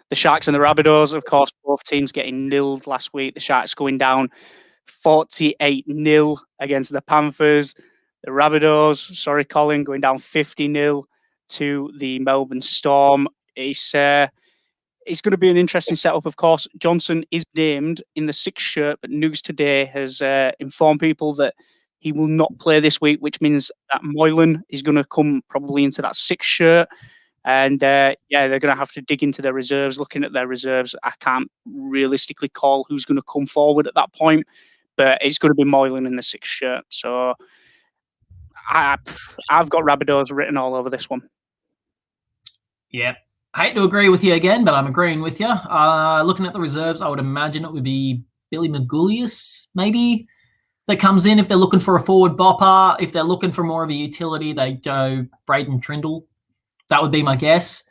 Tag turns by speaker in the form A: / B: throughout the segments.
A: The Sharks and the Rabbitohs, of course, both teams getting nilled last week. The Sharks going down 48-0 against the Panthers. The Rabbitohs, sorry, Colin, going down 50-0 to the Melbourne Storm. It's going to be an interesting setup, of course. Johnson is named in the 6th shirt, but news today has informed people that he will not play this week, which means that Moylan is going to come probably into that 6th shirt. And they're going to have to dig into their reserves. Looking at their reserves, I can't realistically call who's going to come forward at that point, but it's going to be Moylan in the 6th shirt. So I've got Rabbitohs written all over this one.
B: Yeah. I hate to agree with you again, but I'm agreeing with you. Looking at the reserves, I would imagine it would be Billy Magoulias, maybe, that comes in if they're looking for a forward bopper. If they're looking for more of a utility, they go Braden Trindle. That would be my guess.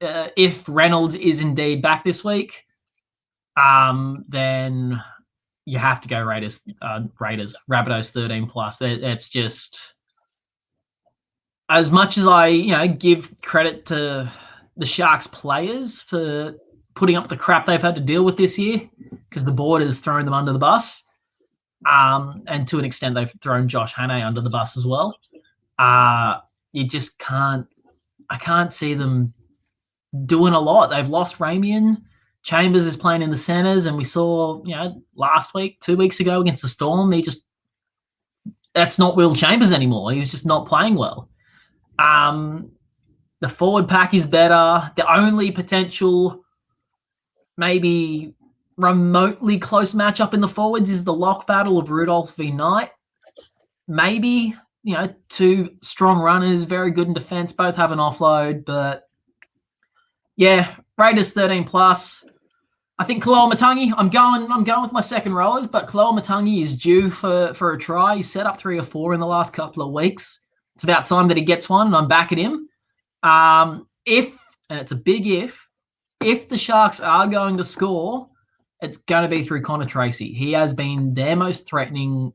B: If Reynolds is indeed back this week, then you have to go Raiders, Rabbitohs 13+. It's just, as much as I give credit to the Sharks players for putting up the crap they've had to deal with this year, because the board has thrown them under the bus, and to an extent they've thrown Josh Hannay under the bus as well. You just can't. I can't see them doing a lot. They've lost Ramian. Chambers is playing in the centres, and we saw, last week, 2 weeks ago against the Storm, that's not Will Chambers anymore. He's just not playing well. The forward pack is better. The only potential, maybe remotely close matchup in the forwards is the lock battle of Rudolph v. Knight. Maybe. 2 strong runners, very good in defense, both have an offload, but yeah, Raiders 13+. I think Kaloa-Matangi, I'm going with my second rowers, but Kaloa-Matangi is due for a try. He's set up 3 or 4 in the last couple of weeks. It's about time that he gets one, and I'm backing him. If, and it's a big if the Sharks are going to score, it's going to be through Connor Tracy. He has been their most threatening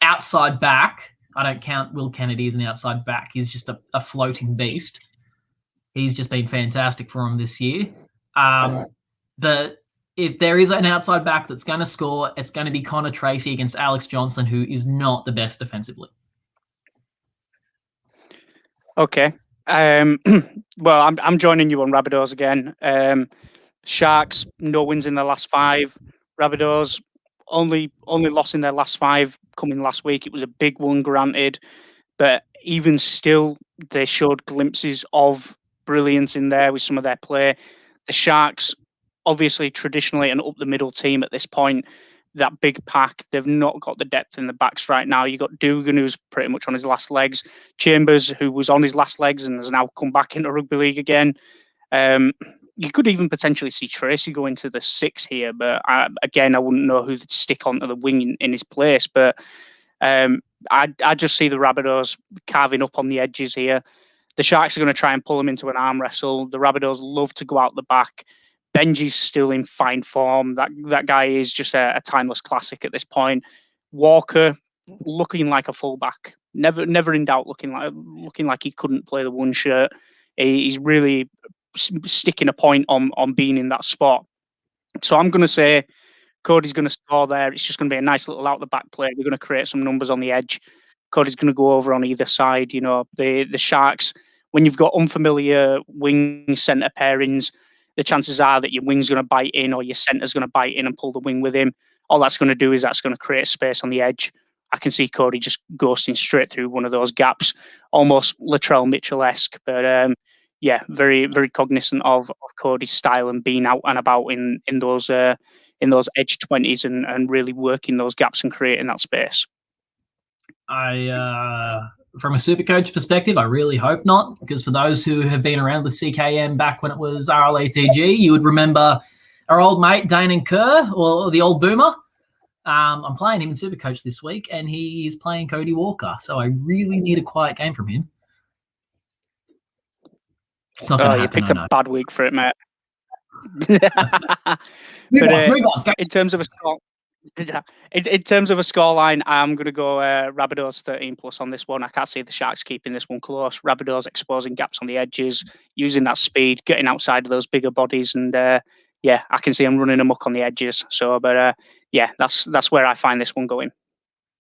B: outside back. I don't count Will Kennedy as an outside back. He's just a floating beast. He's just been fantastic for him this year. But if there is an outside back that's going to score, it's going to be Connor Tracy against Alex Johnson, who is not the best defensively.
A: Okay. Well, I'm joining you on Rabbitohs again. Sharks, no wins in the last 5. Rabbitohs, only loss in their last 5 coming last week. It was a big one, granted, but even still, they showed glimpses of brilliance in there with some of their play. The Sharks, obviously, traditionally an up-the-middle team at this point. That big pack, they've not got the depth in the backs right now. You got Dugan, who's pretty much on his last legs. Chambers, who was on his last legs and has now come back into rugby league again. You could even potentially see Tracy go into the 6 here, but I wouldn't know who to stick onto the wing in his place. But I just see the Rabbitohs carving up on the edges here. The Sharks are going to try and pull them into an arm wrestle. The Rabbitohs love to go out the back. Benji's still in fine form. That guy is just a timeless classic at this point. Walker looking like a fullback, never in doubt, looking like he couldn't play the 1 shirt. He's really sticking a point on being in that spot. So I'm going to say Cody's going to score there. It's just going to be a nice little out the back play. We're going to create some numbers on the edge. Cody's going to go over on either side. The Sharks, when you've got unfamiliar wing centre pairings, the chances are that your wing's going to bite in or your centre's going to bite in and pull the wing with him. All that's going to do is that's going to create space on the edge. I can see Cody just ghosting straight through one of those gaps, almost Latrell Mitchell-esque. But very, very cognizant of Cody's style and being out and about in those edge 20s and really working those gaps and creating that space.
B: From a Supercoach perspective, I really hope not, because for those who have been around with CKM back when it was RLATG, you would remember our old mate Dane Kerr, or the old boomer. I'm playing him in Supercoach this week, and he is playing Cody Walker, so I really need a quiet game from him. It's not going to happen.
A: You picked a bad week for it, mate.
B: Move on.
A: In terms of a score, In terms of a scoreline, I'm going to go Rabbitohs 13+ on this one. I can't see the Sharks keeping this one close. Rabbitohs exposing gaps on the edges, using that speed, getting outside of those bigger bodies, and I can see them running amok on the edges. So, but yeah, that's where I find this one going.